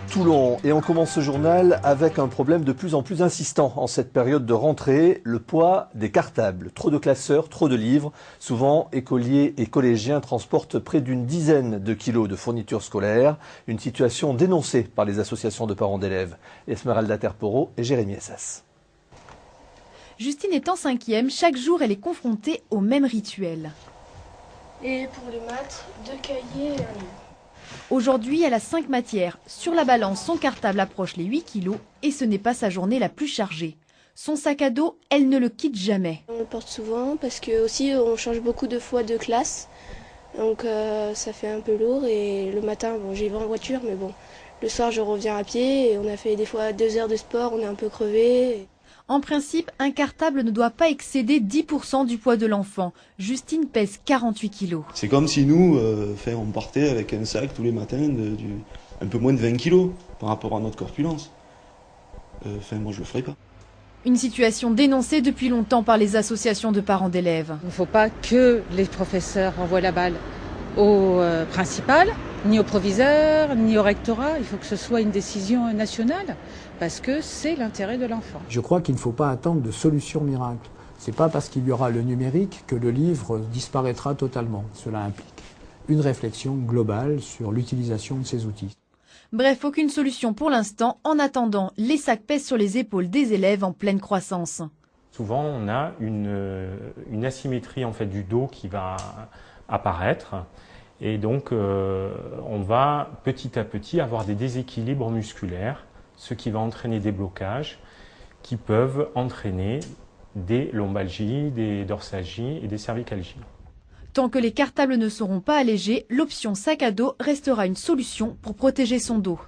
Toulon. Et on commence ce journal avec un problème de plus en plus insistant en cette période de rentrée, le poids des cartables. Trop de classeurs, trop de livres. Souvent, écoliers et collégiens transportent près d'une dizaine de kilos de fournitures scolaires. Une situation dénoncée par les associations de parents d'élèves. Esmeralda Terporo et Jérémy Essas. Justine est en 5e. Chaque jour, elle est confrontée au même rituel. Et pour les maths, 2 cahiers et un livre. Aujourd'hui, elle a 5 matières. Sur la balance, son cartable approche les 8 kilos et ce n'est pas sa journée la plus chargée. Son sac à dos, elle ne le quitte jamais. On le porte souvent parce que aussi on change beaucoup de fois de classe. Donc ça fait un peu lourd et le matin, bon, j'y vais en voiture mais bon, le soir je reviens à pied et on a fait des fois 2 heures de sport, on est un peu crevé. En principe, un cartable ne doit pas excéder 10% du poids de l'enfant. Justine pèse 48 kilos. C'est comme si nous, on partait avec un sac tous les matins un peu moins de 20 kilos par rapport à notre corpulence. Moi je le ferais pas. Une situation dénoncée depuis longtemps par les associations de parents d'élèves. Il ne faut pas que les professeurs envoient la balle au principal, ni au proviseur, ni au rectorat. Il faut que ce soit une décision nationale, parce que c'est l'intérêt de l'enfant. Je crois qu'il ne faut pas attendre de solutions miracles. Ce n'est pas parce qu'il y aura le numérique que le livre disparaîtra totalement. Cela implique une réflexion globale sur l'utilisation de ces outils. Bref, aucune solution pour l'instant. En attendant, les sacs pèsent sur les épaules des élèves en pleine croissance. Souvent, on a une asymétrie en fait, du dos qui va apparaître. Et donc, on va petit à petit avoir des déséquilibres musculaires, ce qui va entraîner des blocages qui peuvent entraîner des lombalgies, des dorsalgies et des cervicalgies. Tant que les cartables ne seront pas allégés, l'option sac à dos restera une solution pour protéger son dos.